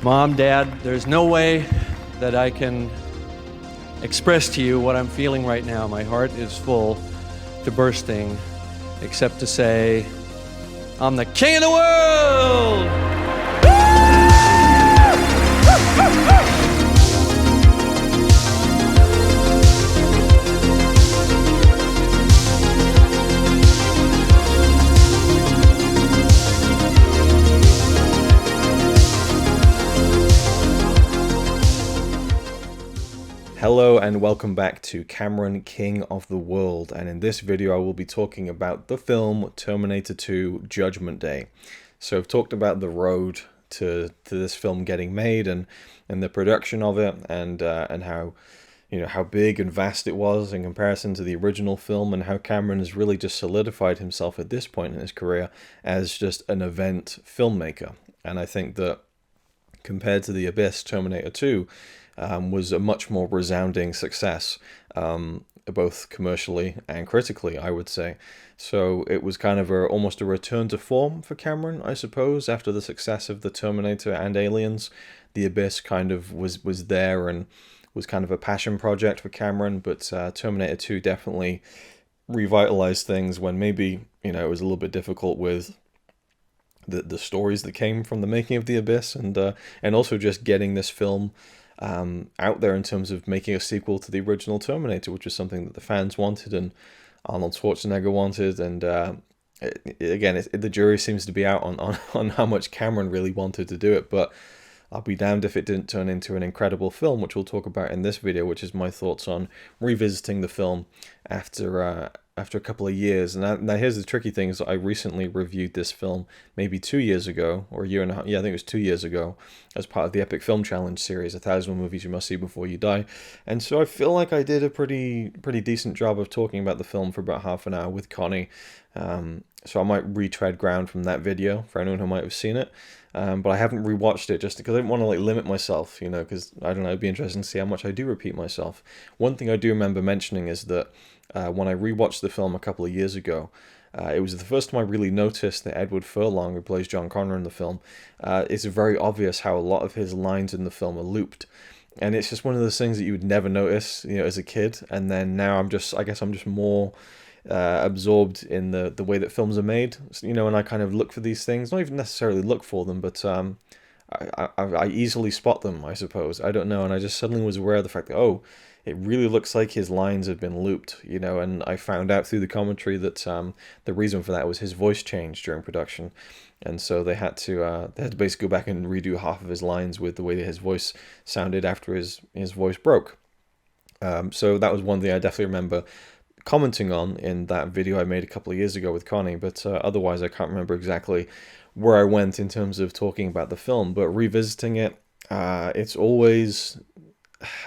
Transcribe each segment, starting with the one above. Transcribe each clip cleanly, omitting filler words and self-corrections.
Mom, Dad, there's no way that I can express to you what I'm feeling right now. My heart is full to bursting, except to say, I'm the king of the world! Hello and welcome back to Cameron, King of the World, and in this video I will be talking about the film Terminator 2 Judgment Day. So I've talked about the road to this film getting made and the production of it and how how big and vast it was in comparison to the original film, and how Cameron has really just solidified himself at this point in his career as just an event filmmaker. And I think that compared to The Abyss, Terminator 2 was a much more resounding success, both commercially and critically, I would say. So it was kind of almost a return to form for Cameron, I suppose, after the success of the Terminator and Aliens. The Abyss kind of was there and was kind of a passion project for Cameron, but Terminator 2 definitely revitalized things when maybe, it was a little bit difficult with the stories that came from the making of The Abyss, and also just getting this film out there in terms of making a sequel to the original Terminator, which was something that the fans wanted and Arnold Schwarzenegger wanted. And the jury seems to be out on how much Cameron really wanted to do it, but I'll be damned if it didn't turn into an incredible film, which we'll talk about in this video, which is my thoughts on revisiting the film after a couple of years. And now here's the tricky thing, is I recently reviewed this film maybe 2 years ago, or a year and a half, yeah, I think it was 2 years ago, as part of the Epic Film Challenge series, 1,000 movies you must see before you die. And so I feel like I did a pretty decent job of talking about the film for about half an hour with Connie. So I might retread ground from that video for anyone who might have seen it. But I haven't rewatched it just because I didn't want to limit myself, because I don't know, it'd be interesting to see how much I do repeat myself. One thing I do remember mentioning is that when I rewatched the film a couple of years ago, it was the first time I really noticed that Edward Furlong, who plays John Connor in the film, it's very obvious how a lot of his lines in the film are looped. And it's just one of those things that you would never notice, as a kid. And then now I guess I'm just more absorbed in the way that films are made, and I kind of look for these things, not even necessarily look for them, but I easily spot them, I suppose. I don't know, and I just suddenly was aware of the fact that, oh, it really looks like his lines have been looped, and I found out through the commentary that the reason for that was his voice changed during production, and so they had to basically go back and redo half of his lines with the way that his voice sounded after his voice broke. So that was one thing I definitely remember commenting on in that video I made a couple of years ago with Connie, but otherwise I can't remember exactly where I went in terms of talking about the film. But revisiting it, it's always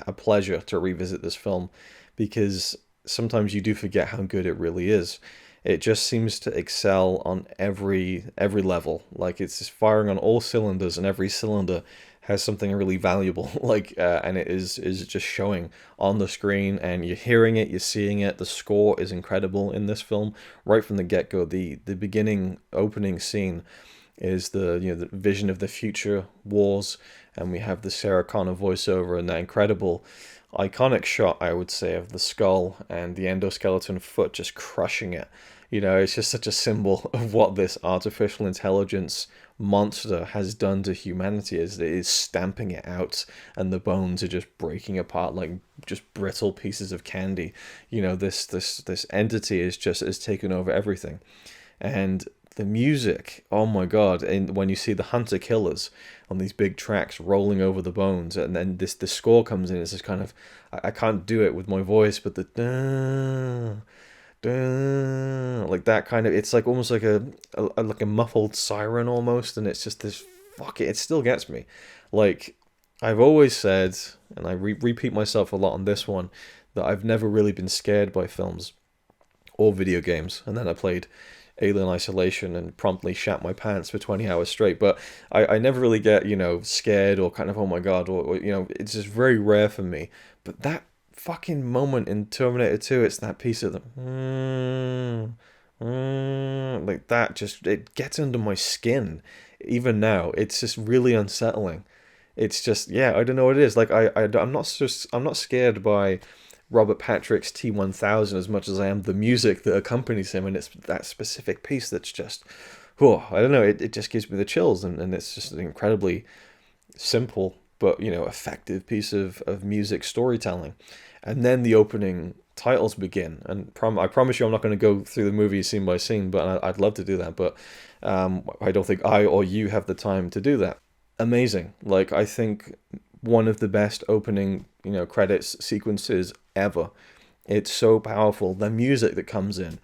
a pleasure to revisit this film, because sometimes you do forget how good it really is. It just seems to excel on every level. Like, it's just firing on all cylinders, and every cylinder has something really valuable, and it is just showing on the screen, and you're hearing it, you're seeing it. The score is incredible in this film right from the get-go. The beginning opening scene is the vision of the future wars, and we have the Sarah Connor voiceover and that incredible iconic shot, I would say, of the skull and the endoskeleton foot just crushing it. It's just such a symbol of what this artificial intelligence monster has done to humanity, as it is stamping it out, and the bones are just breaking apart like just brittle pieces of candy. This entity has taken over everything. And the music, oh my god, and when you see the hunter killers on these big tracks rolling over the bones, and then the score comes in, it's just kind of, I can't do it with my voice, but the like that kind of, it's like almost like a muffled siren almost, and it's just this, it still gets me. Like, I've always said, and I repeat myself a lot on this one, that I've never really been scared by films or video games, and then I played Alien Isolation and promptly shat my pants for 20 hours straight. But I never really get, scared or kind of, oh my god, or it's just very rare for me. But that fucking moment in Terminator 2, it's that piece of the like that, just, it gets under my skin. Even now, it's just really unsettling. it's just, yeah, I don't know what it is. Like I'm not scared by Robert Patrick's T-1000 as much as I am the music that accompanies him, and it's that specific piece that's just, oh, I don't know, it just gives me the chills, and it's just an incredibly simple but, you know, effective piece of music storytelling. And then the opening titles begin, and I promise you I'm not going to go through the movie scene by scene, but I'd love to do that, but I don't think I or you have the time to do that. Amazing. Like, I think one of the best opening, you know, credits sequences ever. It's so powerful. The music that comes in.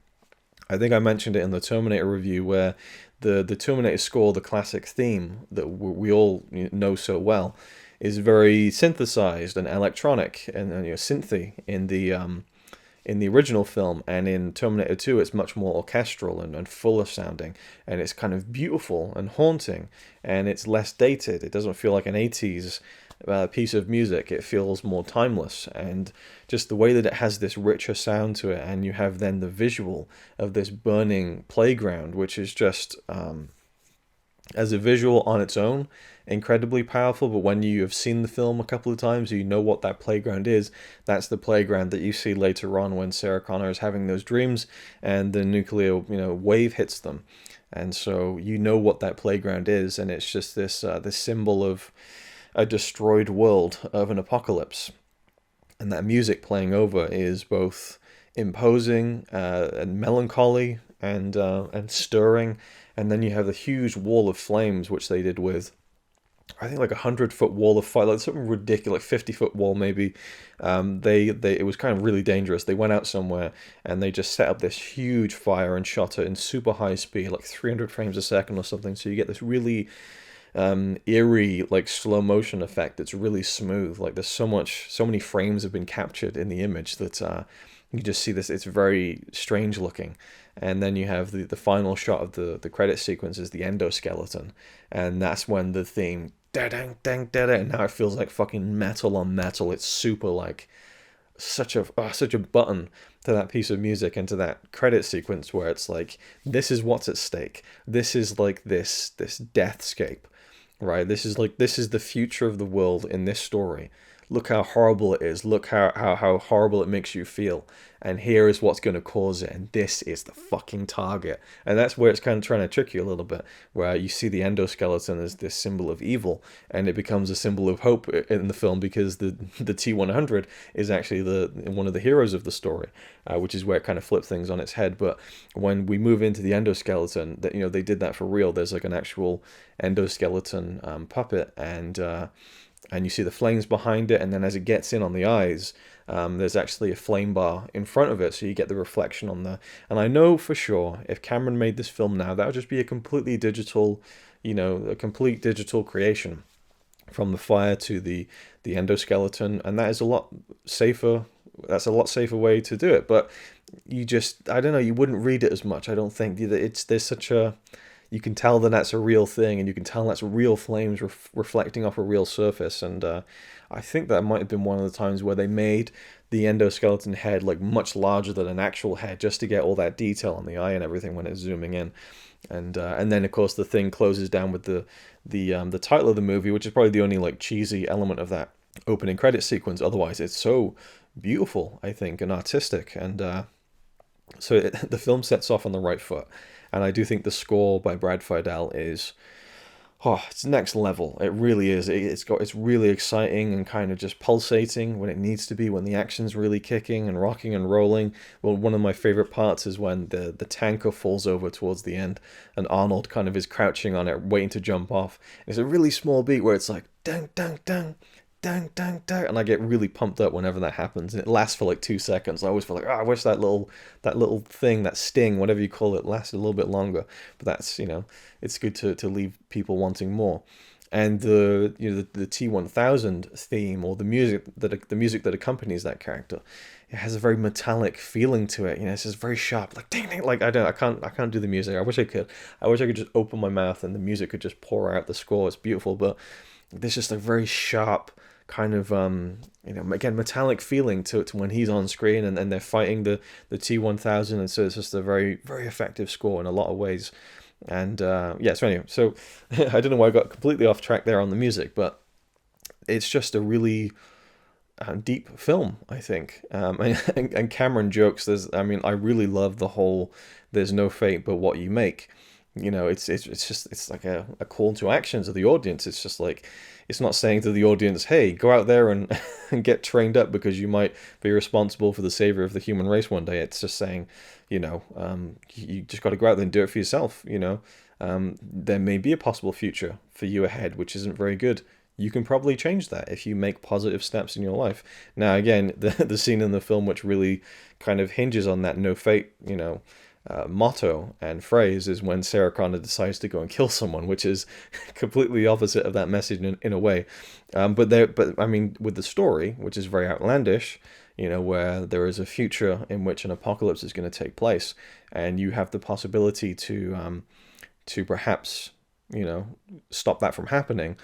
I think I mentioned it in the Terminator review, where the Terminator score, the classic theme that we all know so well, is very synthesized and electronic and, you know, synthy in the original film, and in Terminator 2 it's much more orchestral and fuller sounding, and it's kind of beautiful and haunting, and it's less dated. It doesn't feel like an 80s piece of music. It feels more timeless, and just the way that it has this richer sound to it, and you have then the visual of this burning playground, which is just, as a visual on its own, incredibly powerful. But when you have seen the film a couple of times, you know what that playground is. That's the playground that you see later on when Sarah Connor is having those dreams and the nuclear, you know, wave hits them, and so you know what that playground is, and it's just this symbol of a destroyed world, of an apocalypse. And that music playing over is both imposing and melancholy and stirring. And then you have the huge wall of flames, which they did with, I think, like 100-foot wall of fire, like something ridiculous, like 50-foot wall maybe. It was kind of really dangerous. They went out somewhere and they just set up this huge fire and shot it in super high speed, like 300 frames a second or something. So you get this really eerie, like, slow motion effect that's really smooth. Like, there's so many frames have been captured in the image that you just see this. It's very strange looking. And then you have the final shot of the credit sequence is the endoskeleton, and that's when the theme da-dang, dang, da-dang, and now it feels like fucking metal on metal. It's super, like, such a button to that piece of music and to that credit sequence, where it's like, this is what's at stake. This is like this deathscape, right? This is the future of the world in this story. Look how horrible it is. Look how horrible it makes you feel. And here is what's going to cause it. And this is the fucking target. And that's where it's kind of trying to trick you a little bit, where you see the endoskeleton as this symbol of evil, and it becomes a symbol of hope in the film, because the T-100 is actually one of the heroes of the story, which is where it kind of flipped things on its head. But when we move into the endoskeleton, that, you know, they did that for real. There's like an actual endoskeleton puppet, and you see the flames behind it, and then as it gets in on the eyes, there's actually a flame bar in front of it, so you get the reflection on the. And I know for sure, if Cameron made this film now, that would just be a completely digital, a complete digital creation, from the fire to the endoskeleton, and that is a lot safer. That's a lot safer way to do it. But you just, I don't know, you wouldn't read it as much. I don't think there's such a. You can tell that that's a real thing, and you can tell that's real flames reflecting off a real surface. And I think that might have been one of the times where they made the endoskeleton head like much larger than an actual head, just to get all that detail on the eye and everything when it's zooming in. And then of course the thing closes down with the title of the movie, which is probably the only like cheesy element of that opening credit sequence. Otherwise, it's so beautiful, I think, and artistic. And the film sets off on the right foot. And I do think the score by Brad Fiedel is, it's next level. It really is. It's really exciting and kind of just pulsating when it needs to be, when the action's really kicking and rocking and rolling. Well, one of my favorite parts is when the tanker falls over towards the end, and Arnold kind of is crouching on it, waiting to jump off. It's a really small beat where it's like, dang, dang, dang, dang, dang, dang, and I get really pumped up whenever that happens, and it lasts for like 2 seconds. I always feel like, I wish that little thing, that sting, whatever you call it, lasted a little bit longer. But that's, it's good to leave people wanting more. And the T-1000 theme, or the music that accompanies that character, it has a very metallic feeling to it. It's just very sharp, like ding ding. Like I can't do the music. I wish I could. I wish I could just open my mouth and the music could just pour out the score. It's beautiful, but there's just a very sharp kind of again, metallic feeling to when he's on screen and they're fighting the T-1000, and so it's just a very, very effective score in a lot of ways. And so anyway, so I don't know why I got completely off track there on the music, but it's just a really deep film, I think. And Cameron jokes, I really love the whole "there's no fate but what you make." It's like a call to action to the audience. It's just like, it's not saying to the audience, hey, go out there and, and get trained up because you might be responsible for the savior of the human race one day. It's just saying, you just got to go out there and do it for yourself. There may be a possible future for you ahead, which isn't very good. You can probably change that if you make positive steps in your life. Now, again, the scene in the film which really kind of hinges on that no fate, motto and phrase is when Sarah Connor decides to go and kill someone, which is completely opposite of that message in a way. But with the story, which is very outlandish, where there is a future in which an apocalypse is going to take place, and you have the possibility to perhaps, stop that from happening.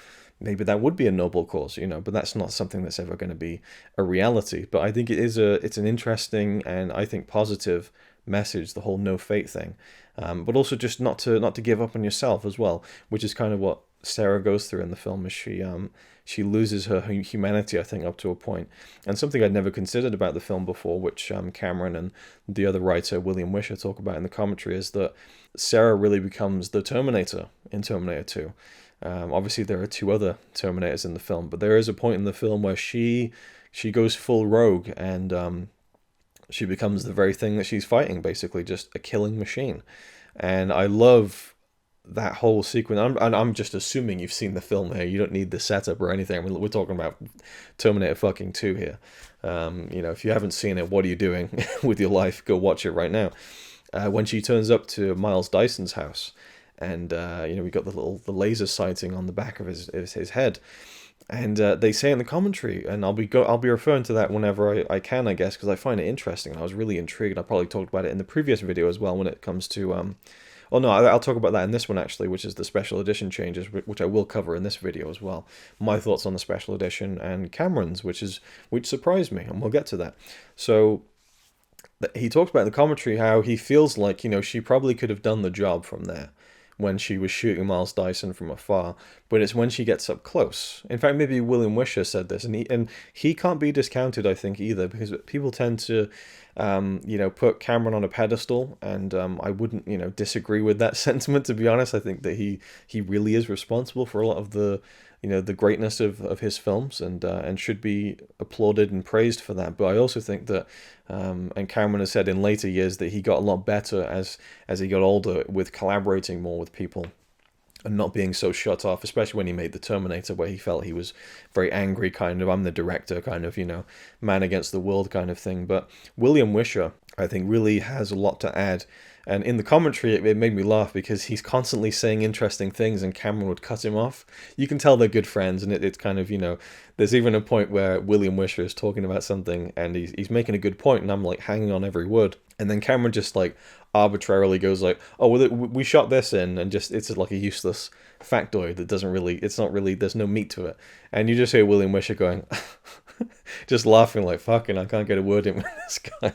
Maybe that would be a noble cause, but that's not something that's ever going to be a reality. But I think it's an interesting and I think positive message, the whole no fate thing, but also just not to give up on yourself as well, which is kind of what Sarah goes through in the film, as she loses her humanity, I think, up to a point. And something I'd never considered about the film before, which Cameron and the other writer William Wisher talk about in the commentary, is that Sarah really becomes the Terminator in Terminator 2. Obviously there are two other Terminators in the film, but there is a point in the film where she goes full rogue, and she becomes the very thing that she's fighting, basically just a killing machine. And I love that whole sequence. I'm just assuming you've seen the film here. You don't need the setup or anything. I mean, we're talking about Terminator fucking 2 here. If you haven't seen it, what are you doing with your life? Go watch it right now. When she turns up to Miles Dyson's house, and we got the laser sighting on the back of his head. And they say in the commentary, and I'll be referring to that whenever I can, I guess, because I find it interesting. I was really intrigued. I probably talked about it in the previous video as well when it comes to... I'll talk about that in this one, actually, which is the special edition changes, which I will cover in this video as well. My thoughts on the special edition, and Cameron's, which surprised me, and we'll get to that. So he talks about in the commentary how he feels like, she probably could have done the job from there, when she was shooting Miles Dyson from afar, but it's when she gets up close. In fact, maybe William Wisher said this, and he can't be discounted, I think, either, because people tend to, put Cameron on a pedestal, and I wouldn't, disagree with that sentiment, to be honest. I think that he really is responsible for a lot of the greatness of his films, and should be applauded and praised for that. But I also think that, and Cameron has said in later years, that he got a lot better as he got older with collaborating more with people and not being so shut off, especially when he made the Terminator, where he felt he was very angry, kind of, I'm the director, kind of, man against the world kind of thing. But William Wisher, I think, really has a lot to add. And in the commentary, it made me laugh because he's constantly saying interesting things and Cameron would cut him off. You can tell they're good friends, and it's kind of, there's even a point where William Wisher is talking about something and he's making a good point, and I'm like hanging on every word. And then Cameron just like arbitrarily goes like, oh, well, we shot this in, and just, it's like a useless factoid that there's no meat to it. And you just hear William Wisher going, just laughing like, fucking, I can't get a word in with this guy,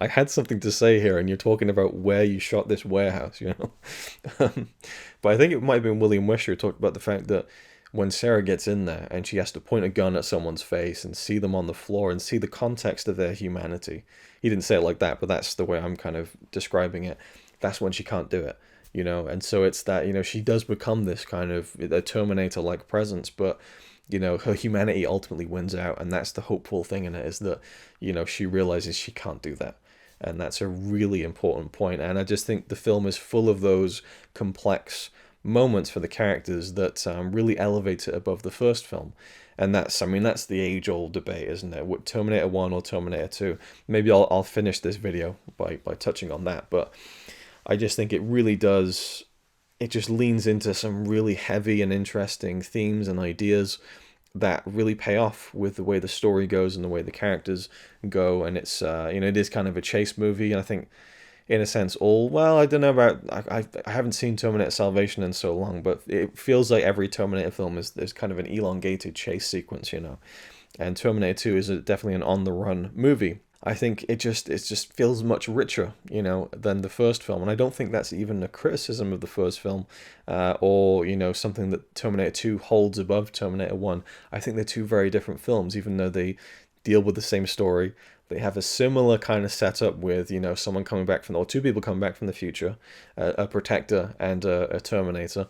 I had something to say here, and you're talking about where you shot this warehouse, But I think it might have been William Wisher who talked about the fact that when Sarah gets in there and she has to point a gun at someone's face and see them on the floor and see the context of their humanity. He didn't say it like that, but that's the way I'm kind of describing it. That's when she can't do it, and so it's that, she does become this kind of a Terminator-like presence, but her humanity ultimately wins out, and that's the hopeful thing in it, is that, she realizes she can't do that. And that's a really important point. And I just think the film is full of those complex moments for the characters that really elevates it above the first film. And that's the age-old debate, isn't it? What, Terminator 1 or Terminator 2? Maybe I'll finish this video by touching on that, but I just think it really does... It just leans into some really heavy and interesting themes and ideas that really pay off with the way the story goes and the way the characters go. And it's, it is kind of a chase movie. And I think, in a sense, I don't know about... I haven't seen Terminator Salvation in so long, but it feels like every Terminator film is kind of an elongated chase sequence, And Terminator 2 is definitely an on-the-run movie. I think it just feels much richer, you know, than the first film. And I don't think that's even a criticism of the first film, or, you know, something that Terminator 2 holds above Terminator 1. I think they're two very different films, even though they deal with the same story. They have a similar kind of setup with, you know, someone coming back from, or two people coming back from the future, a protector and a Terminator.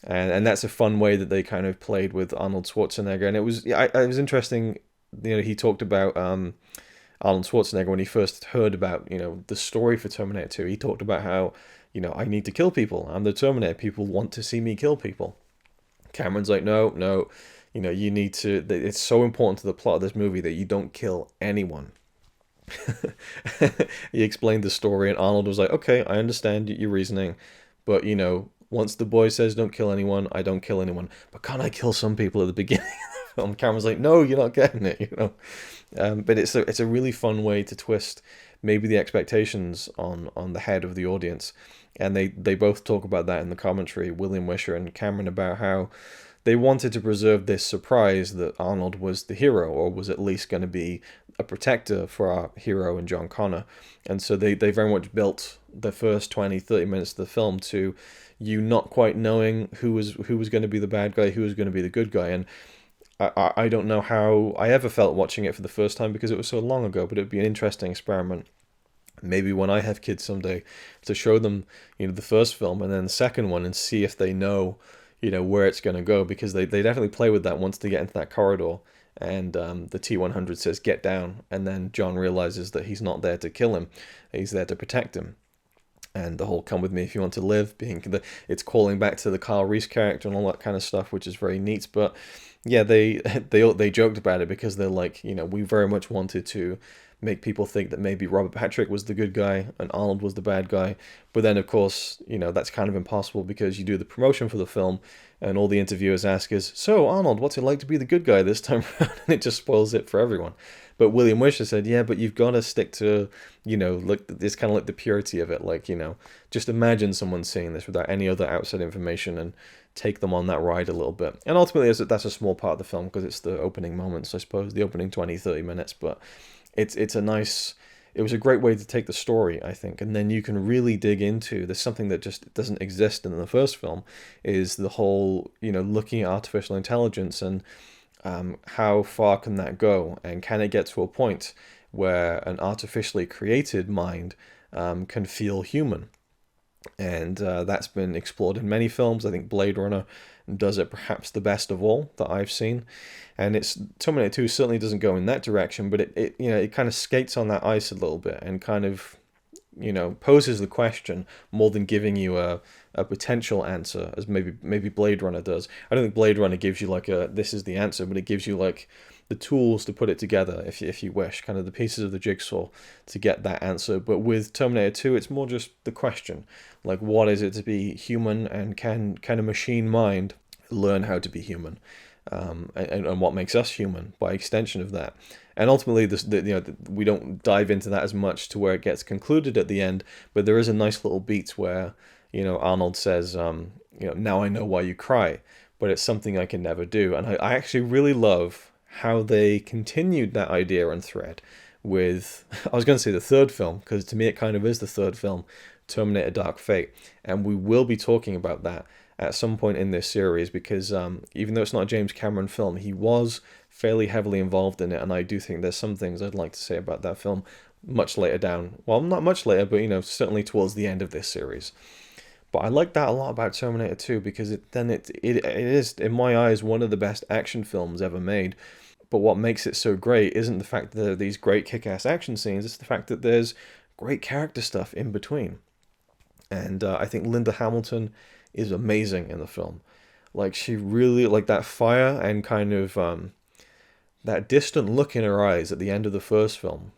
And that's a fun way that they kind of played with Arnold Schwarzenegger. And it was, it was interesting, you know, he talked about Arnold Schwarzenegger when he first heard about, you know, the story for Terminator 2. He talked about how, you know, I need to kill people. I'm the Terminator. People want to see me kill people. Cameron's like, no, you know, you need to, it's so important to the plot of this movie that you don't kill anyone. He explained the story, and Arnold was like, okay, I understand your reasoning, but, you know, once the boy says don't kill anyone, I don't kill anyone. But can't I kill some people at the beginning of the film? Cameron's like, no, you're not getting it, you know. But it's a really fun way to twist maybe the expectations on the head of the audience. And they both talk about that in the commentary, William Wisher and Cameron, about how they wanted to preserve this surprise that Arnold was the hero, or was at least going to be a protector for our hero in John Connor. And so they very much built the first 20-30 minutes of the film to you not quite knowing who was going to be the bad guy, who was going to be the good guy. And I don't know how I ever felt watching it for the first time because it was so long ago, but it'd be an interesting experiment. Maybe when I have kids someday, to show them, you know, the first film and then the second one and see if they know, you know, where it's going to go, because they definitely play with that once they get into that corridor and the T-100 says get down, and then John realizes that he's not there to kill him, he's there to protect him. And the whole "come with me if you want to live" it's calling back to the Kyle Reese character and all that kind of stuff, which is very neat. But yeah, they joked about it because they're like, you know, we very much wanted to make people think that maybe Robert Patrick was the good guy and Arnold was the bad guy. But then, of course, you know, that's kind of impossible because you do the promotion for the film and all the interviewers ask is, so Arnold, what's it like to be the good guy this time around? And it just spoils it for everyone. But William Wisher said, yeah, but you've got to stick to, you know, like, it's kind of like the purity of it. Like, you know, just imagine someone seeing this without any other outside information and take them on that ride a little bit. And ultimately, that's a small part of the film because it's the opening moments, I suppose, the opening 20-30 minutes. But it's a nice, it was a great way to take the story, I think. And then you can really dig into, there's something that just doesn't exist in the first film, is the whole, you know, looking at artificial intelligence and how far can that go, and can it get to a point where an artificially created mind can feel human? And that's been explored in many films. I think Blade Runner does it perhaps the best of all that I've seen, and Terminator 2 certainly doesn't go in that direction, but it you know, it kind of skates on that ice a little bit and kind of, you know, poses the question more than giving you a potential answer, as maybe Blade Runner does. I don't think Blade Runner gives you like this is the answer, but it gives you like the tools to put it together if you wish, kind of the pieces of the jigsaw to get that answer. But with Terminator 2, it's more just the question, like, what is it to be human, and can a machine mind learn how to be human, and what makes us human by extension of that. And ultimately, we don't dive into that as much to where it gets concluded at the end, but there is a nice little beat where, you know, Arnold says, you know, now I know why you cry, but it's something I can never do. And I actually really love how they continued that idea and thread with, I was going to say the third film, because to me it kind of is the third film, Terminator Dark Fate. And we will be talking about that at some point in this series, because even though it's not a James Cameron film, he was fairly heavily involved in it, and I do think there's some things I'd like to say about that film much later down. Well, not much later, but, you know, certainly towards the end of this series. But I like that a lot about Terminator 2, because it is, in my eyes, one of the best action films ever made. But what makes it so great isn't the fact that there are these great kick-ass action scenes, it's the fact that there's great character stuff in between. And I think Linda Hamilton is amazing in the film. Like, she really, like, that fire and kind of that distant look in her eyes at the end of the first film.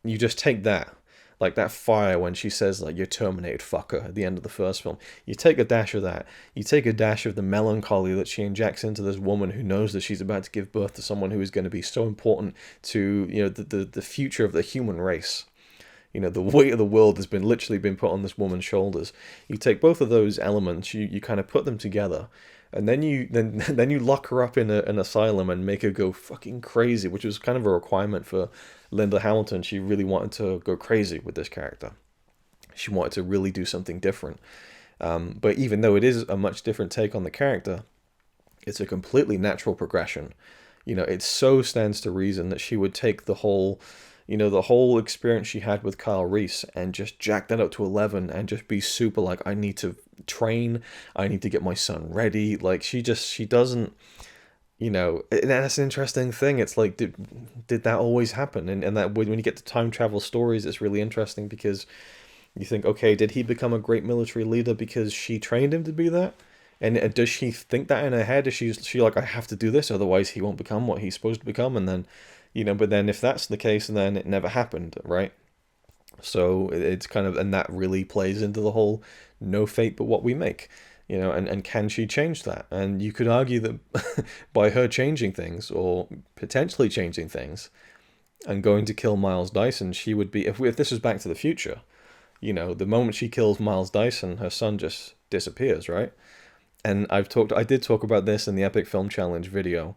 You just take that, like that fire when she says, like, "You're terminated, fucker," at the end of the first film. You take a dash of that. You take a dash of the melancholy that she injects into this woman who knows that she's about to give birth to someone who is going to be so important to, you know, the future of the human race. You know, the weight of the world has literally been put on this woman's shoulders. You take both of those elements, you kind of put them together, and then you then you lock her up in an asylum and make her go fucking crazy, which was kind of a requirement for Linda Hamilton. She really wanted to go crazy with this character. She wanted to really do something different. But even though it is a much different take on the character, it's a completely natural progression. You know, it so stands to reason that she would take the whole, you know, the whole experience she had with Kyle Reese and just jack that up to 11 and just be super like, I need to train, I need to get my son ready. Like, she doesn't, you know, and that's an interesting thing. It's like, did that always happen? And that when you get to time travel stories, it's really interesting because you think, okay, did he become a great military leader because she trained him to be that? And does she think that in her head? Is she like, I have to do this, otherwise he won't become what he's supposed to become? And then, you know, but then if that's the case, then it never happened, right? So it's kind of, and that really plays into the whole no fate but what we make, you know, and can she change that? And you could argue that by her changing things or potentially changing things and going to kill Miles Dyson, she would be, if this was Back to the Future, you know, the moment she kills Miles Dyson, her son just disappears, right? And I did talk about this in the Epic Film Challenge video,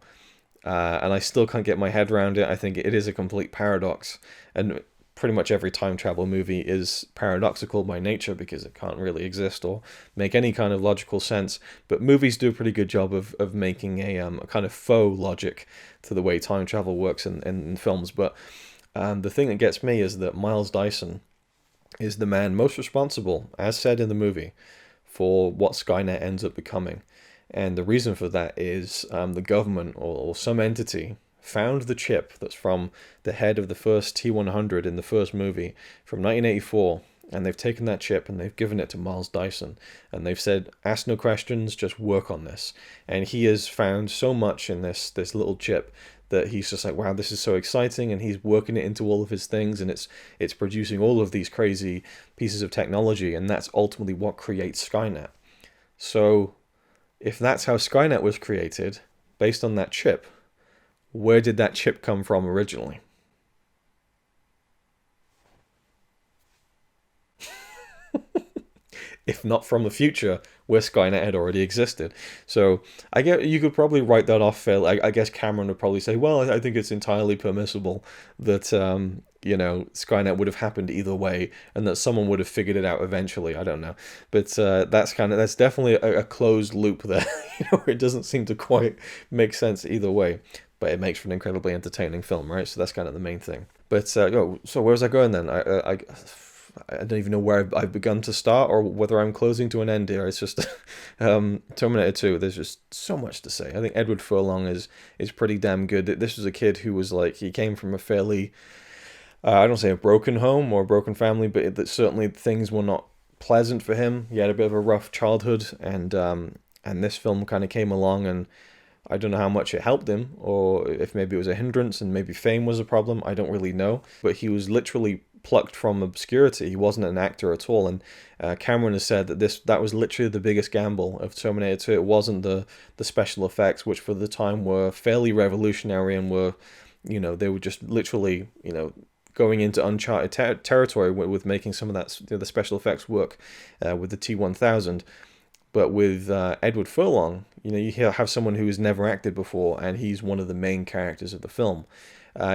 and I still can't get my head around it. I think it is a complete paradox, and pretty much every time travel movie is paradoxical by nature because it can't really exist or make any kind of logical sense. But movies do a pretty good job of making a kind of faux logic to the way time travel works in films. But the thing that gets me is that Miles Dyson is the man most responsible, as said in the movie, for what Skynet ends up becoming. And the reason for that is the government or some entity found the chip that's from the head of the first T-100 in the first movie from 1984, and they've taken that chip and they've given it to Miles Dyson, and they've said, ask no questions, just work on this. And he has found so much in this little chip that he's just like, wow, this is so exciting, and he's working it into all of his things, and it's producing all of these crazy pieces of technology, and that's ultimately what creates Skynet. So if that's how Skynet was created, based on that chip, where did that chip come from originally? If not from the future, where Skynet had already existed. So I get you could probably write that off fairly. I guess Cameron would probably say, well, I think it's entirely permissible that you know, Skynet would have happened either way, and that someone would have figured it out eventually. I don't know, but that's definitely a closed loop there. You know, it doesn't seem to quite make sense either way, but it makes for an incredibly entertaining film, right? So that's kind of the main thing. But so where was I going then? I don't even know where I've begun to start or whether I'm closing to an end here. It's just Terminator 2, there's just so much to say. I think Edward Furlong is pretty damn good. This was a kid who was like, he came from a fairly, I don't say a broken home or a broken family, but certainly things were not pleasant for him. He had a bit of a rough childhood, and this film kind of came along, and I don't know how much it helped him, or if maybe it was a hindrance and maybe fame was a problem. I don't really know. But he was literally plucked from obscurity. He wasn't an actor at all. And Cameron has said that that was literally the biggest gamble of Terminator 2. It wasn't the special effects, which for the time were fairly revolutionary and were, you know, they were just literally, you know, going into uncharted territory with making some of that, the special effects work with the T-1000. But with Edward Furlong, you know, you have someone who has never acted before, and he's one of the main characters of the film.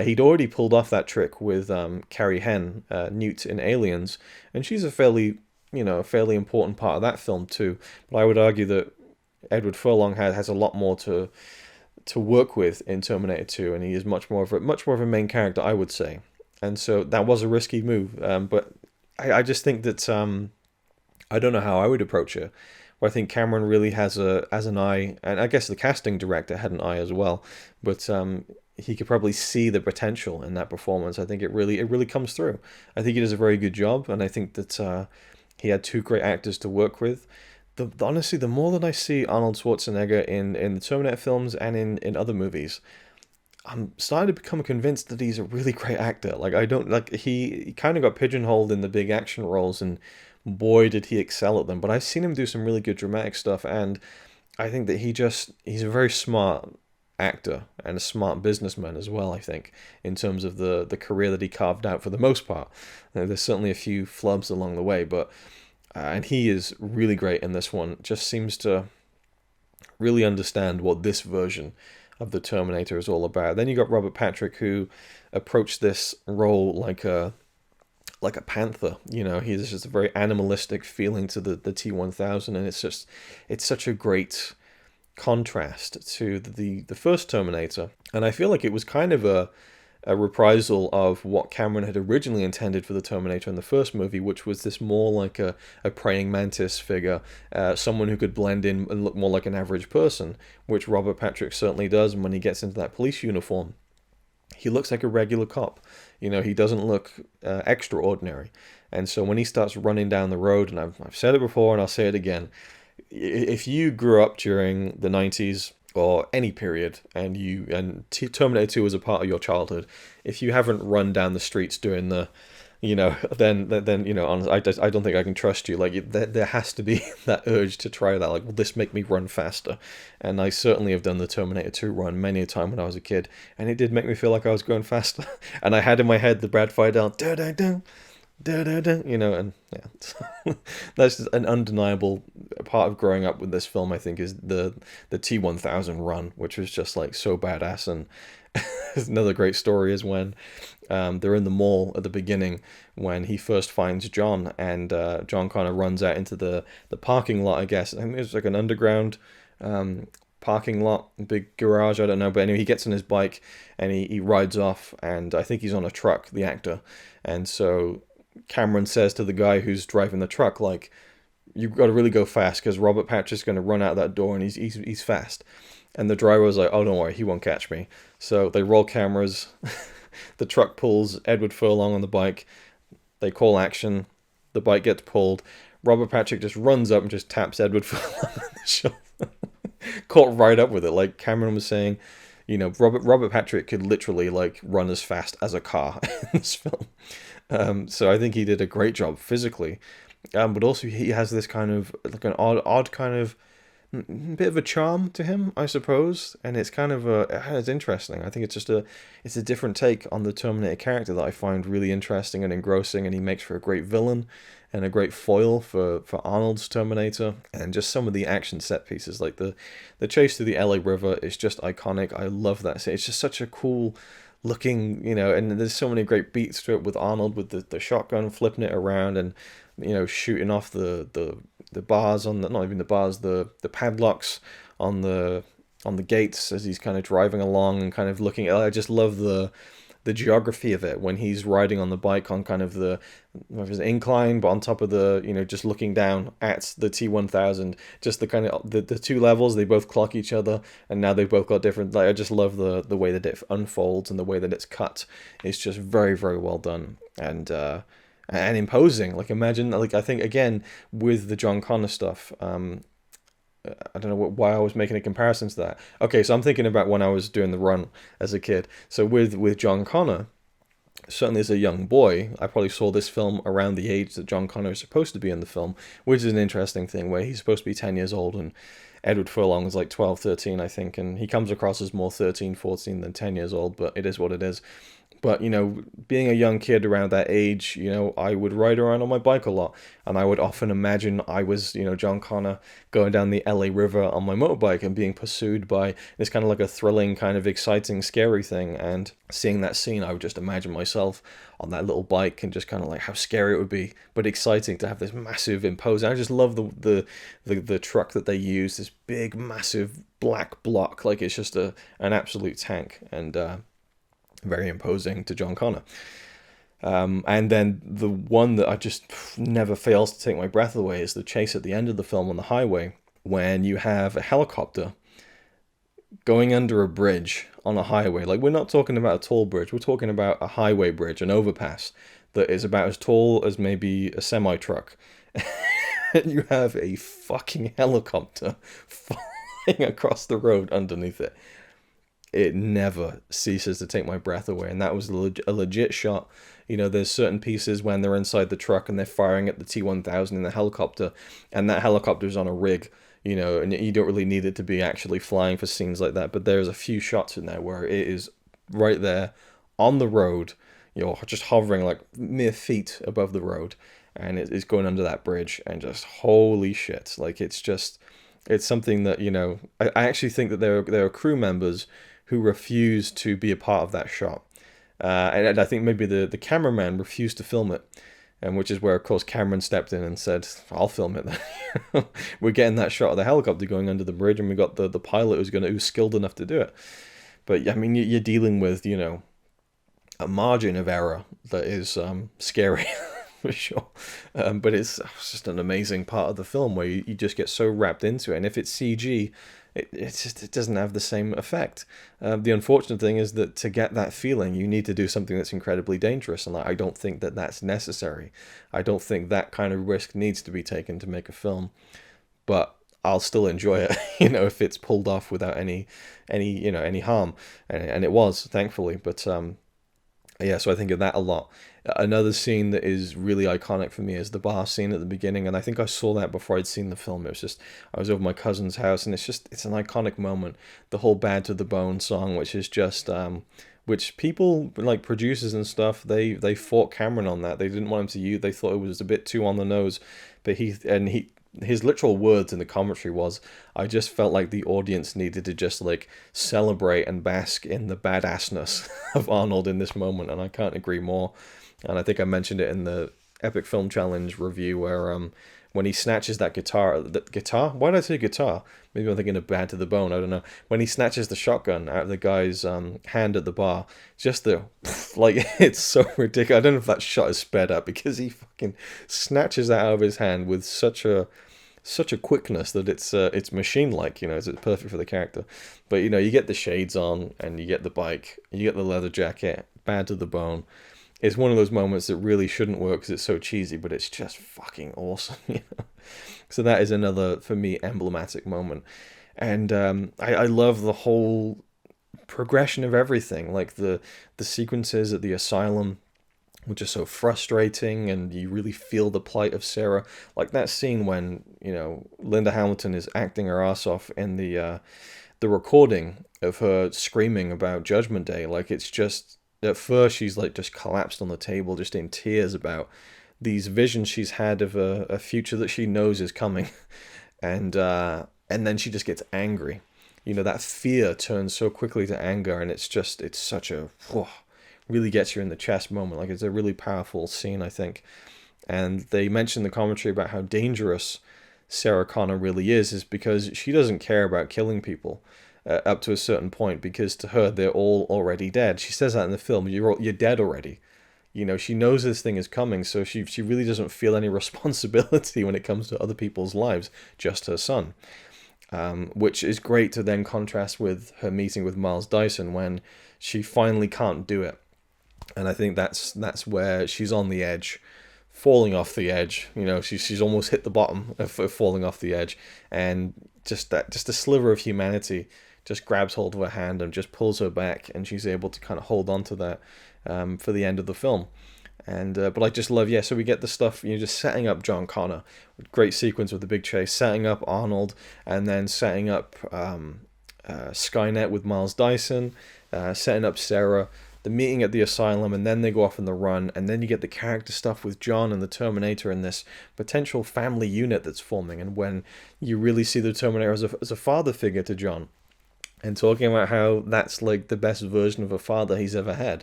He'd already pulled off that trick with Carrie Henn, Newt in Aliens, and she's a fairly important part of that film too. But I would argue that Edward Furlong has a lot more to work with in Terminator 2, and he is much more of a main character, I would say. And so that was a risky move, but I just think that I don't know how I would approach it. I think Cameron really has an eye, and I guess the casting director had an eye as well, but he could probably see the potential in that performance. I think it really comes through. I think he does a very good job, and I think that he had two great actors to work with. Honestly, the more that I see Arnold Schwarzenegger in the Terminator films and in other movies, I'm starting to become convinced that he's a really great actor. Like, he kind of got pigeonholed in the big action roles, and boy did he excel at them. But I've seen him do some really good dramatic stuff, and I think that he's a very smart actor and a smart businessman as well, I think, in terms of the career that he carved out for the most part. There's certainly a few flubs along the way, but and he is really great in this one. Just seems to really understand what this version of the Terminator is all about. Then you got Robert Patrick, who approached this role like a panther. You know, he's just a very animalistic feeling to the T-1000, and it's such a great contrast to the first Terminator. And I feel like it was kind of a reprisal of what Cameron had originally intended for the Terminator in the first movie, which was this more like a praying mantis figure, someone who could blend in and look more like an average person, which Robert Patrick certainly does. And when he gets into that police uniform, he looks like a regular cop. You know, he doesn't look extraordinary. And so when he starts running down the road, and I've said it before and I'll say it again, if you grew up during the 90s or any period, and Terminator 2 was a part of your childhood, if you haven't run down the streets doing the, you know, then you know, honestly, I don't think I can trust you. Like, there has to be that urge to try that. Like, will this make me run faster? And I certainly have done the Terminator 2 run many a time when I was a kid, and it did make me feel like I was going faster. And I had in my head the Brad Fiedel, you know, and yeah, that's just an undeniable part of growing up with this film. I think is the T-1000 run, which was just like so badass. And another great story is when they're in the mall at the beginning when he first finds John, and John kind of runs out into the parking lot. I guess I think it's like an underground parking lot, big garage, I don't know, but anyway, he gets on his bike and he rides off, and I think he's on a truck, the actor. And so Cameron says to the guy who's driving the truck, like, you've got to really go fast because Robert Patrick's going to run out that door, and he's fast. And the driver was like, oh, don't worry, he won't catch me. So they roll cameras. The truck pulls Edward Furlong on the bike. They call action. The bike gets pulled. Robert Patrick just runs up and just taps Edward Furlong on the shoulder. Caught right up with it. Like Cameron was saying, you know, Robert Patrick could literally like run as fast as a car in this film. So I think he did a great job physically, but also he has this kind of like an odd kind of bit of a charm to him, I suppose, and it's kind of it's interesting. I think it's a different take on the Terminator character that I find really interesting and engrossing, and he makes for a great villain and a great foil for Arnold's Terminator. And just some of the action set pieces, like the chase through the LA River, is just iconic. I love that. It's just such a cool looking, you know, and there's so many great beats to it with Arnold with the shotgun flipping it around, and you know, shooting off the bars on the, not even the bars, the padlocks on the gates as he's kind of driving along and kind of looking. I just love the geography of it when he's riding on the bike on kind of the incline, but on top of the, you know, just looking down at the T-1000, just the kind of the two levels, they both clock each other, and now they've both got different, like, I just love the way that it unfolds and the way that it's cut. It's just very, very well done, and imposing. Like, imagine, like, I think again with the John Connor stuff, I don't know why I was making a comparison to that. Okay, so I'm thinking about when I was doing the run as a kid. So with John Connor, certainly as a young boy, I probably saw this film around the age that John Connor is supposed to be in the film, which is an interesting thing, where he's supposed to be 10 years old and Edward Furlong is like 12, 13, I think, and he comes across as more 13, 14 than 10 years old, but it is what it is. But, you know, being a young kid around that age, you know, I would ride around on my bike a lot. And I would often imagine I was, you know, John Connor going down the LA River on my motorbike and being pursued by this kind of like a thrilling, kind of exciting, scary thing. And seeing that scene, I would just imagine myself on that little bike and just kind of like how scary it would be, but exciting to have this massive imposing. I just love the truck that they use, this big, massive black block. Like, it's just an absolute tank. And, very imposing to John Connor. And then the one that I just never fails to take my breath away is the chase at the end of the film on the highway, when you have a helicopter going under a bridge on a highway. Like, we're not talking about a tall bridge, we're talking about a highway bridge, an overpass that is about as tall as maybe a semi-truck. And you have a fucking helicopter flying across the road underneath it. It never ceases to take my breath away, and that was a legit shot. You know, there's certain pieces when they're inside the truck and they're firing at the T-1000 in the helicopter, and that helicopter's on a rig, you know, and you don't really need it to be actually flying for scenes like that, but there's a few shots in there where it is right there on the road, you know, just hovering like mere feet above the road, and it's going under that bridge, and just holy shit, like, it's just It's something that, I actually think that there are crew members who refuse to be a part of that shot. And I think maybe the cameraman refused to film it, and which is where, of course, Cameron stepped in and said, "I'll film it then." We're getting that shot of the helicopter going under the bridge, and we got the pilot who's skilled enough to do it. But I mean, you're dealing with, a margin of error that is scary. For sure. But it's just an amazing part of the film where you just get so wrapped into it. And if it's CG, it doesn't have the same effect. The unfortunate thing is that to get that feeling, you need to do something that's incredibly dangerous. And I don't think that that's necessary. I don't think that kind of risk needs to be taken to make a film. But I'll still enjoy it, if it's pulled off without any harm. And it was, thankfully. But yeah, so I think of that a lot. Another scene that is really iconic for me is the bar scene at the beginning, and I think I saw that before I'd seen the film. It was just, I was over my cousin's house, and it's an iconic moment. The whole "Bad to the Bone" song, which is just, which people, like producers and stuff, they fought Cameron on that. They didn't want him to use, they thought it was a bit too on the nose, but his literal words in the commentary was, "I just felt like the audience needed to just like celebrate and bask in the badassness of Arnold in this moment," and I can't agree more. And I think I mentioned it in the Epic Film Challenge review where when he snatches that guitar, why did I say guitar? Maybe I'm thinking of "Bad to the Bone," I don't know. When he snatches the shotgun out of the guy's hand at the bar, just the, like, it's so ridiculous. I don't know if that shot is sped up because he fucking snatches that out of his hand with such a quickness that it's machine-like, it's perfect for the character. But, you get the shades on, and you get the bike, you get the leather jacket, "Bad to the Bone." It's one of those moments that really shouldn't work because it's so cheesy, but it's just fucking awesome. So that is another, for me, emblematic moment. And I love the whole progression of everything, like the sequences at the asylum, which are so frustrating, and you really feel the plight of Sarah. Like that scene when, Linda Hamilton is acting her ass off in the recording of her screaming about Judgment Day. Like, it's just, at first she's like just collapsed on the table, just in tears about these visions she's had of a future that she knows is coming. And then she just gets angry. That fear turns so quickly to anger, and it's such a, really gets you in the chest moment. Like, it's a really powerful scene, I think. And they mentioned the commentary about how dangerous Sarah Connor really is because she doesn't care about killing people up to a certain point, because to her they're all already dead. She says that in the film. You're dead already. She knows this thing is coming, so she really doesn't feel any responsibility when it comes to other people's lives, just her son. Which is great to then contrast with her meeting with Miles Dyson when she finally can't do it. And I think that's where she's on the edge, falling off the edge. She's almost hit the bottom of falling off the edge, and just a sliver of humanity just grabs hold of her hand and just pulls her back, and she's able to kind of hold on to that for the end of the film. And but I just love, so we get the stuff, just setting up John Connor, great sequence with the big chase, setting up Arnold, and then setting up Skynet with Miles Dyson, setting up Sarah, the meeting at the asylum, and then they go off on the run, and then you get the character stuff with John and the Terminator and this potential family unit that's forming, and when you really see the Terminator as a father figure to John, and talking about how that's like the best version of a father he's ever had,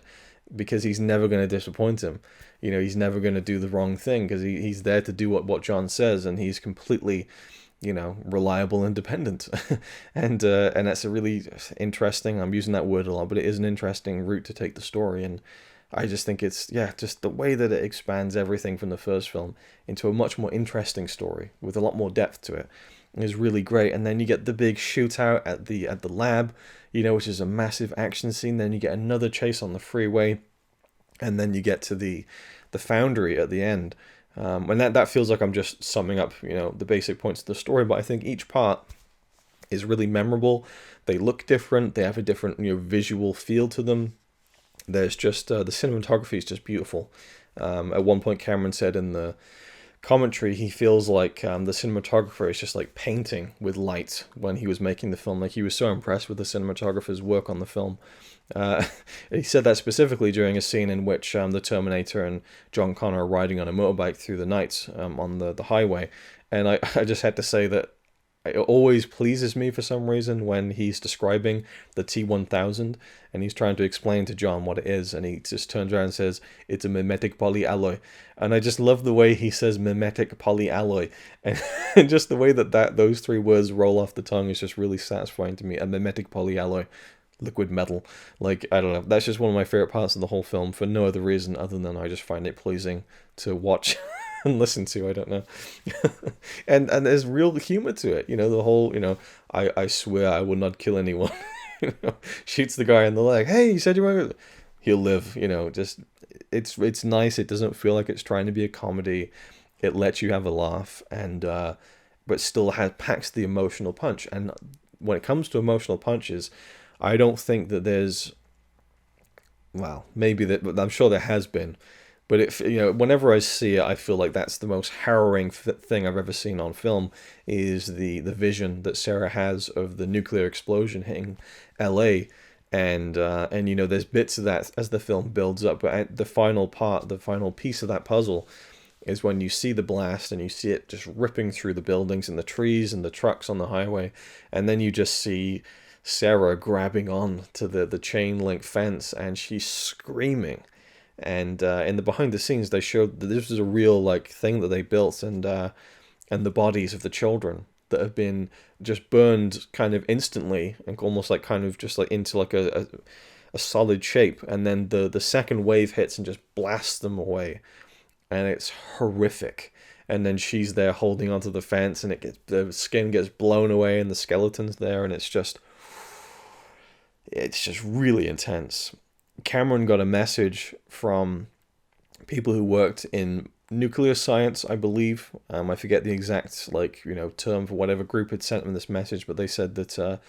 because he's never going to disappoint him. He's never going to do the wrong thing, because he's there to do what John says, and he's completely, reliable and dependent. and that's a really interesting, I'm using that word a lot, but it is an interesting route to take the story. And I just think it's, just the way that it expands everything from the first film into a much more interesting story with a lot more depth to it is really great. And then you get the big shootout at the lab, which is a massive action scene. Then you get another chase on the freeway, and then you get to the foundry at the end. And that feels like I'm just summing up, the basic points of the story, but I think each part is really memorable. They look different. They have a different, visual feel to them. There's just, the cinematography is just beautiful. At one point, Cameron said in the commentary, he feels like the cinematographer is just like painting with light when he was making the film. Like, he was so impressed with the cinematographer's work on the film. He said that specifically during a scene in which the Terminator and John Connor are riding on a motorbike through the night on the highway. And I just had to say that it always pleases me for some reason when he's describing the T-1000 and he's trying to explain to John what it is, and he just turns around and says it's a mimetic polyalloy, and I just love the way he says mimetic polyalloy, and just the way that those three words roll off the tongue is just really satisfying to me. A mimetic polyalloy, liquid metal. Like, I don't know, that's just one of my favorite parts of the whole film for no other reason other than I just find it pleasing to watch and listen to. I don't know. And there's real humor to it, the whole, I swear I will not kill anyone. Shoots the guy in the leg. Hey, you said you were, he'll live. Just it's nice. It doesn't feel like it's trying to be a comedy. It lets you have a laugh, and but still packs the emotional punch. And when it comes to emotional punches, I don't think that there's, well, maybe that, but I'm sure there has been. But whenever I see it, I feel like that's the most harrowing thing I've ever seen on film, is the vision that Sarah has of the nuclear explosion hitting L.A. And there's bits of that as the film builds up. But the final piece of that puzzle is when you see the blast and you see it just ripping through the buildings and the trees and the trucks on the highway, and then you just see Sarah grabbing on to the chain link fence and she's screaming. And in the behind the scenes, they showed that this was a real thing that they built, and the bodies of the children that have been just burned kind of instantly, and almost into a solid shape, and then the second wave hits and just blasts them away, and it's horrific. And then she's there holding onto the fence, and the skin gets blown away, and the skeleton's there, and it's just really intense. Cameron got a message from people who worked in nuclear science, I believe. I forget the exact term for whatever group had sent him this message, but they said that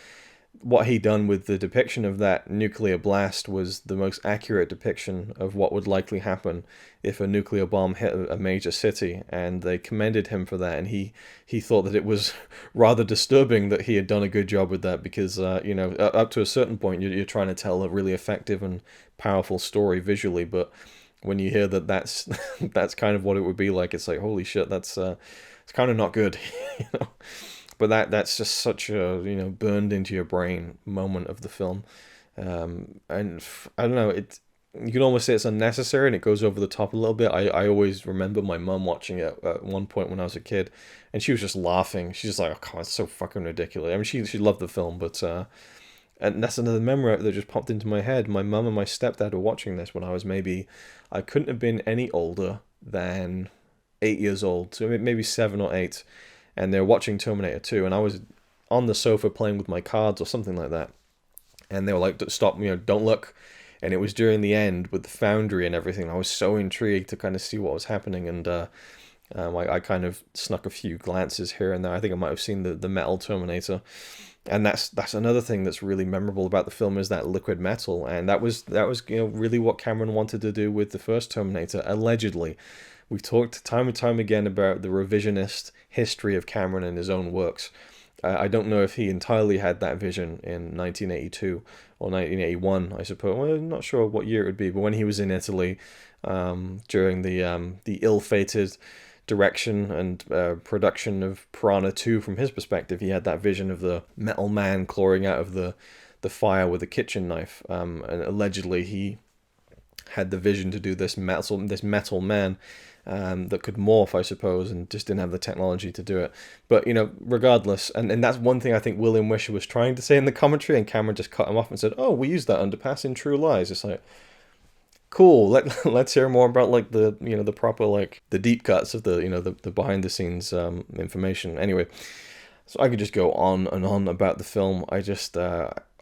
what he'd done with the depiction of that nuclear blast was the most accurate depiction of what would likely happen if a nuclear bomb hit a major city, and they commended him for that. And he thought that it was rather disturbing that he had done a good job with that, because up to a certain point you're trying to tell a really effective and powerful story visually, but when you hear that's kind of what it would be like, it's like, holy shit, it's kind of not good. But that's just such a burned into your brain moment of the film, and I don't know, you can almost say it's unnecessary and it goes over the top a little bit. I always remember my mum watching it at one point when I was a kid, and she was just laughing. She's just like, oh god, it's so fucking ridiculous. I mean, she loved the film, but and that's another memory that just popped into my head. My mum and my stepdad were watching this when I was I couldn't have been any older than 8 years old, so maybe 7 or 8. And they're watching Terminator 2, and I was on the sofa playing with my cards or something like that. And they were like, stop, don't look. And it was during the end with the foundry and everything. I was so intrigued to kind of see what was happening, and I kind of snuck a few glances here and there. I think I might have seen the metal Terminator. And that's another thing that's really memorable about the film, is that liquid metal. And that was really what Cameron wanted to do with the first Terminator, allegedly. We've talked time and time again about the revisionist history of Cameron and his own works. I don't know if he entirely had that vision in 1982 or 1981, I suppose. Well, I'm not sure what year it would be, but when he was in Italy during the ill-fated direction and production of Piranha II, from his perspective, he had that vision of the metal man clawing out of the fire with a kitchen knife. And allegedly he had the vision to do this metal man that could morph, I suppose, and just didn't have the technology to do it. But regardless, and that's one thing I think William Wisher was trying to say in the commentary, and Cameron just cut him off and said, "Oh, we used that underpass in True Lies." It's like, cool. Let's hear more about the proper the deep cuts of the behind the scenes information. Anyway, so I could just go on and on about the film.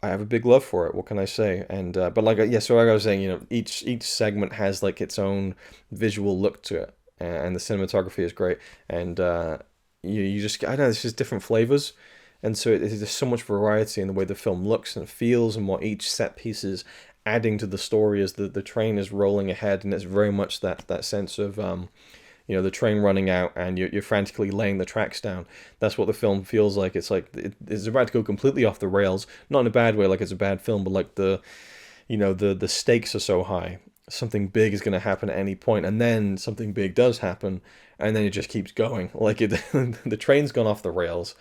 I have a big love for it. What can I say? And so like I was saying, each segment has its own visual look to it, and the cinematography is great. And you just, I don't know, it's just different flavors, and so there's so much variety in the way the film looks and feels, and what each set piece is adding to the story as the train is rolling ahead. And it's very much that sense of the train running out and you're frantically laying the tracks down. That's what the film feels like. It's like it's about to go completely off the rails, not in a bad way, like it's a bad film, but the stakes are so high. Something big is going to happen at any point, and then something big does happen, and then it just keeps going. The train's gone off the rails.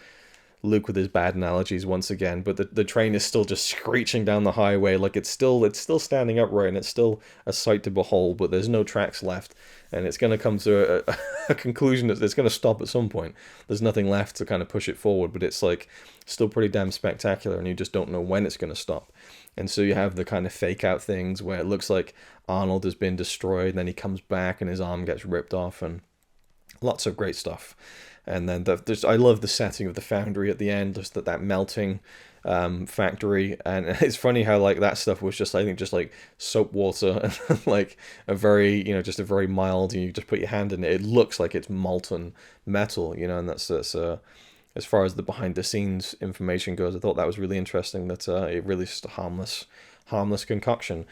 Luke with his bad analogies once again, but the train is still just screeching down the highway, like it's still standing upright and it's still a sight to behold, but there's no tracks left, and it's going to come to a conclusion that it's going to stop at some point. There's nothing left to kind of push it forward, but it's like still pretty damn spectacular, and you just don't know when it's going to stop. And so you have the kind of fake out things where it looks like Arnold has been destroyed, and then he comes back and his arm gets ripped off, and lots of great stuff. And then I love the setting of the foundry at the end, just that melting factory. And it's funny how like that stuff was just, I think, just like soap water and like a very, just a very mild, you just put your hand in it, it looks like it's molten metal, and that's as far as the behind the scenes information goes. I thought that was really interesting, that it really is just a harmless concoction.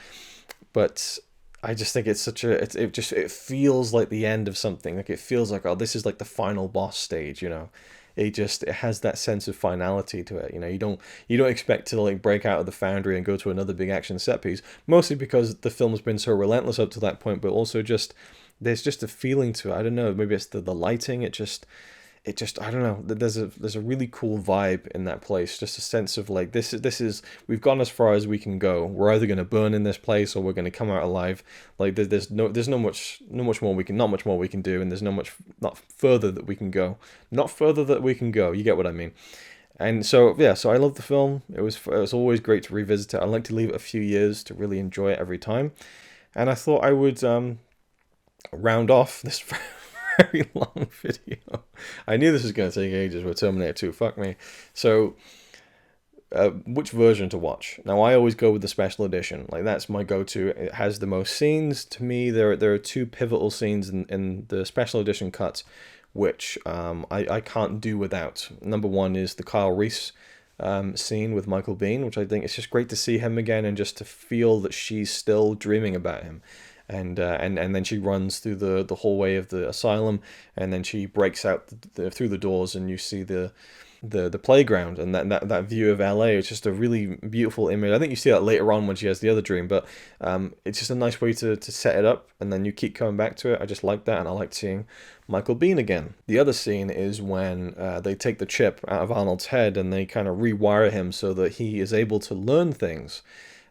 But I just think it's such it feels like the end of something. Like it feels like, oh, this is like the final boss stage, It has that sense of finality to it. You don't expect to like break out of the foundry and go to another big action set piece, mostly because the film's been so relentless up to that point, but also just there's just a feeling to it. I don't know, maybe it's the lighting, it just I don't know, there's a really cool vibe in that place, just a sense of like this is we've gone as far as we can go. We're either going to burn in this place or we're going to come out alive. Like there's not much more we can do, and there's not further that we can go. You get what I mean? And so yeah, so I love the film. It was always great to revisit it. I like to leave it a few years to really enjoy it every time. And I thought I would round off this very long video. I knew this was going to take ages with Terminator 2, fuck me. So, which version to watch? Now, I always go with the special edition. Like, that's my go-to. It has the most scenes. To me, there are two pivotal scenes in the special edition cut, which I can't do without. Number one is the Kyle Reese scene with Michael Biehn, which I think it's just great to see him again and just to feel that she's still dreaming about him. And then she runs through the hallway of the asylum, and then she breaks out through the doors, and you see the playground, and that view of LA. It's just a really beautiful image. I think you see that later on when she has the other dream, but it's just a nice way to set it up, and then you keep coming back to it. I just like that, and I like seeing Michael Biehn again. The other scene is when they take the chip out of Arnold's head and they kind of rewire him so that he is able to learn things.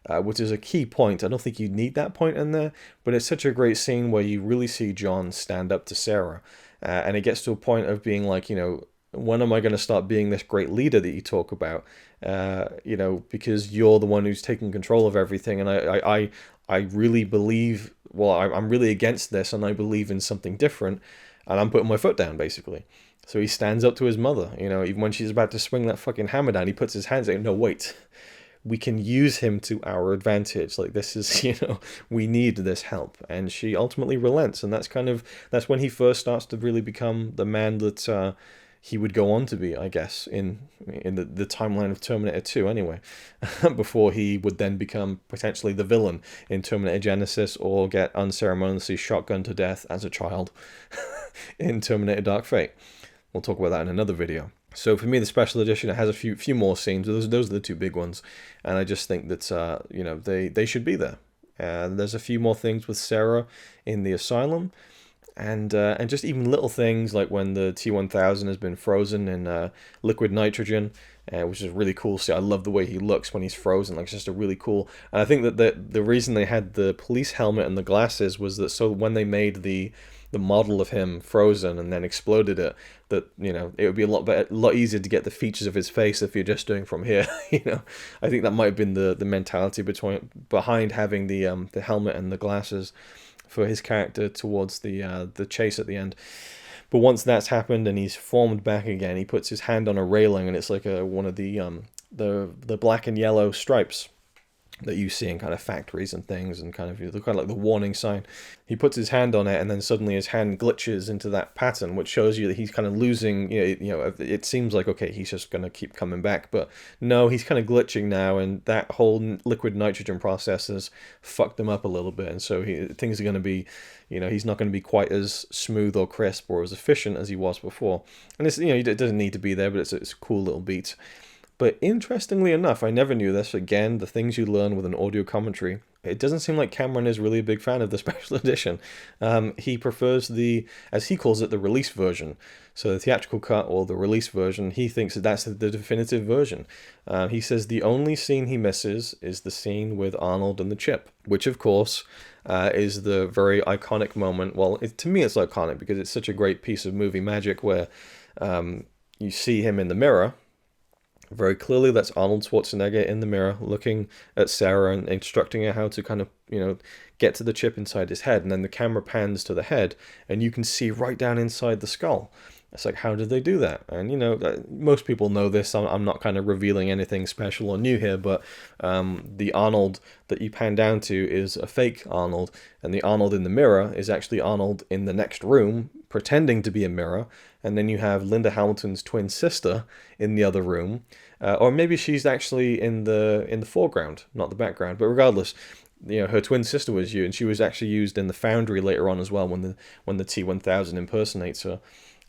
Which is a key point. I don't think you need that point in there, but it's such a great scene where you really see John stand up to Sarah. And it gets to a point of being like, when am I going to start being this great leader that you talk about? Because you're the one who's taking control of everything. And I really believe, I'm really against this, and I believe in something different. And I'm putting my foot down, basically. So he stands up to his mother. Even when she's about to swing that fucking hammer down, he puts his hands out. No, wait. We can use him to our advantage. Like, this is, we need this help. And she ultimately relents. And that's when he first starts to really become the man that he would go on to be, I guess, in the timeline of Terminator 2 anyway. Before he would then become potentially the villain in Terminator Genesis, or get unceremoniously shotgunned to death as a child in Terminator Dark Fate. We'll talk about that in another video. So for me, the special edition, it has a few more scenes. Those are the two big ones, and I just think that they should be there. There's a few more things with Sarah in the asylum, and just even little things like when the T-1000 has been frozen in liquid nitrogen, which is really cool. See, I love the way he looks when he's frozen. Like, it's just a really cool. And I think that the reason they had the police helmet and the glasses was that so when they made the model of him frozen and then exploded it, that it would be a lot easier to get the features of his face if you're just doing from here. I think that might have been the mentality behind having the helmet and the glasses for his character towards the chase at the end. But once that's happened and he's formed back again, he puts his hand on a railing, and it's like one of the black and yellow stripes that you see in kind of factories and things, and kind of like the warning sign. He puts his hand on it, and then suddenly his hand glitches into that pattern, which shows you that he's kind of losing. It seems like, okay, he's just going to keep coming back, but no, he's kind of glitching now, and that whole liquid nitrogen process has fucked him up a little bit, and so things are going to be, he's not going to be quite as smooth or crisp or as efficient as he was before. And it's, it doesn't need to be there, but it's a cool little beat. But interestingly enough, I never knew this. Again, the things you learn with an audio commentary. it doesn't seem like Cameron is really a big fan of the special edition. He prefers the, as he calls it, the release version. So the theatrical cut or the release version, he thinks that that's the definitive version. He says the only scene he misses is the scene with Arnold and the chip, which of course is the very iconic moment. Well, to me it's iconic because it's such a great piece of movie magic where you see him in the mirror. Very clearly, that's Arnold Schwarzenegger in the mirror looking at Sarah and instructing her how to kind of, get to the chip inside his head. And then the camera pans to the head and you can see right down inside the skull. It's like, how did they do that? And, most people know this. I'm not kind of revealing anything special or new here, but the Arnold that you pan down to is a fake Arnold. And the Arnold in the mirror is actually Arnold in the next room, pretending to be a mirror. And then you have Linda Hamilton's twin sister in the other room. Or maybe she's actually in the foreground, not the background. But regardless, her twin sister was you, and she was actually used in the Foundry later on as well when the T-1000 impersonates her.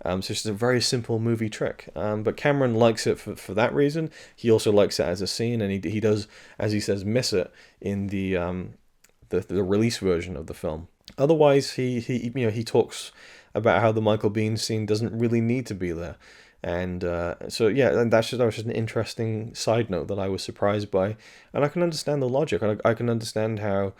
So it's a very simple movie trick, but Cameron likes it for that reason. He also likes it as a scene, and he does, as he says, miss it in the release version of the film. Otherwise, he talks about how the Michael Biehn scene doesn't really need to be there, and so yeah, and that was just an interesting side note that I was surprised by, and I can understand the logic. I can understand how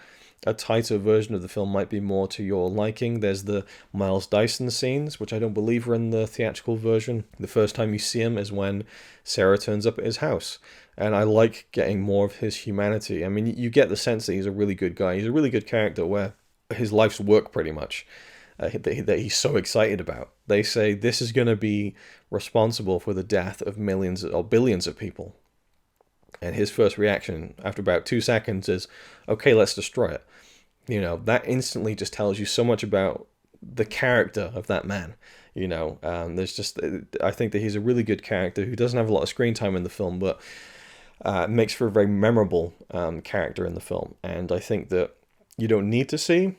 a tighter version of the film might be more to your liking. There's the Miles Dyson scenes, which I don't believe are in the theatrical version. The first time you see him is when Sarah turns up at his house. And I like getting more of his humanity. I mean, you get the sense that he's a really good guy. He's a really good character where his life's work, pretty much, that he's so excited about. They say this is going to be responsible for the death of millions or billions of people. And his first reaction after about 2 seconds is, okay, let's destroy it. That instantly just tells you so much about the character of that man. I think that he's a really good character who doesn't have a lot of screen time in the film, but makes for a very memorable character in the film. And I think that you don't need to see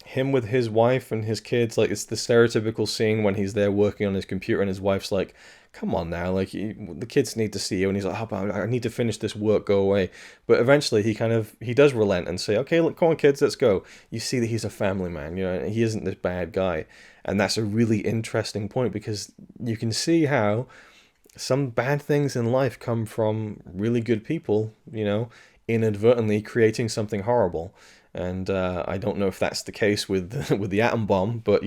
him with his wife and his kids. Like, it's the stereotypical scene when he's there working on his computer and his wife's like, come on now, like, the kids need to see you, and he's like, oh, I need to finish this work, go away. But eventually he does relent and say, okay, look, come on kids, let's go. You see that he's a family man, he isn't this bad guy. And that's a really interesting point, because you can see how some bad things in life come from really good people, inadvertently creating something horrible. And I don't know if that's the case with the atom bomb, but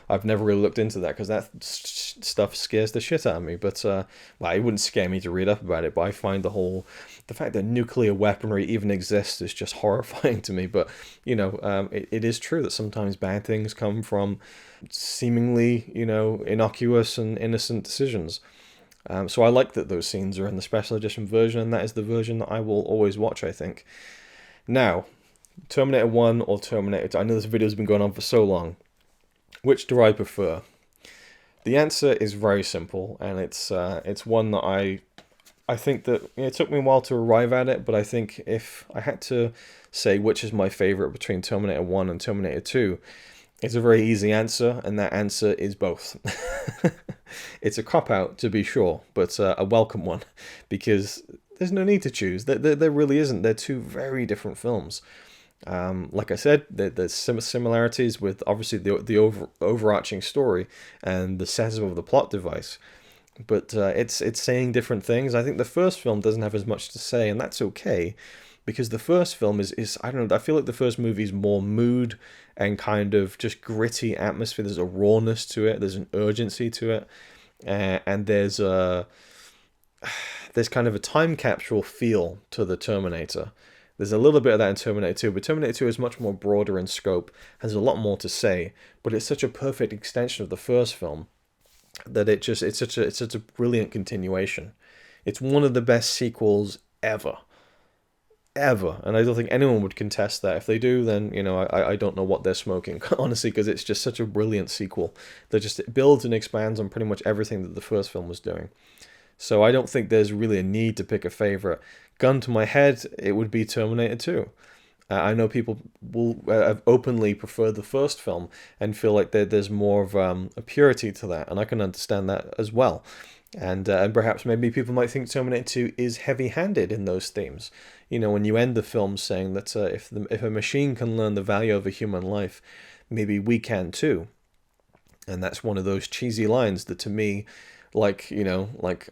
I've never really looked into that because that stuff scares the shit out of me. But it wouldn't scare me to read up about it. But I find the fact that nuclear weaponry even exists is just horrifying to me. But it is true that sometimes bad things come from seemingly innocuous and innocent decisions. So I like that those scenes are in the special edition version, and that is the version that I will always watch, I think. Now, Terminator 1 or Terminator 2? I know this video's been going on for so long. Which do I prefer? The answer is very simple, and it's one that I think that it took me a while to arrive at it, but I think if I had to say which is my favorite between Terminator 1 and Terminator 2, it's a very easy answer, and that answer is both. It's a cop-out, to be sure, but a welcome one, because there's no need to choose. There really isn't. They're two very different films. Like I said, there's similarities with obviously the overarching story and the setup of the plot device, but it's saying different things. I think the first film doesn't have as much to say, and that's okay, because the first film is I don't know, I feel like the first movie is more mood and kind of just gritty atmosphere. There's a rawness to it, there's an urgency to it, and there's kind of a time capsule feel to the Terminator. There's a little bit of that in Terminator 2, but Terminator 2 is much more broader in scope, has a lot more to say, but it's such a perfect extension of the first film that it's such a brilliant continuation. It's one of the best sequels ever. And I don't think anyone would contest that. If they do, then I don't know what they're smoking, honestly, because it's just such a brilliant sequel that it builds and expands on pretty much everything that the first film was doing. So I don't think there's really a need to pick a favorite. Gun to my head, it would be Terminator 2. I know people will openly prefer the first film and feel like there's more of a purity to that, and I can understand that as well. And perhaps maybe people might think Terminator 2 is heavy-handed in those themes. You know, when you end the film saying that if a machine can learn the value of a human life, maybe we can too. And that's one of those cheesy lines that to me, like, you know, like,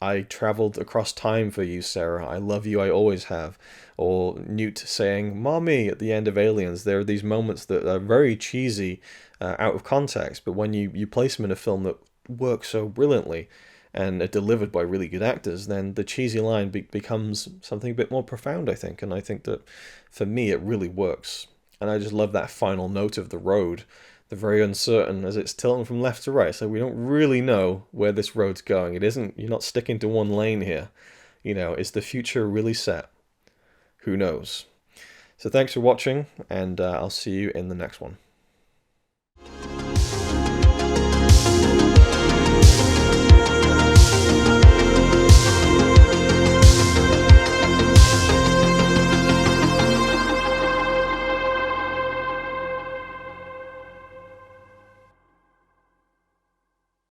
I traveled across time for you, Sarah. I love you, I always have. Or Newt saying, Mommy, at the end of Aliens. There are these moments that are very cheesy, out of context, but when you place them in a film that works so brilliantly and are delivered by really good actors, then the cheesy line becomes something a bit more profound, I think. And I think that, for me, it really works. And I just love that final note of the road. They're very uncertain as it's tilting from left to right, so we don't really know where this road's going. It isn't, you're not sticking to one lane here. You know, is the future really set? Who knows? So thanks for watching, and I'll see you in the next one.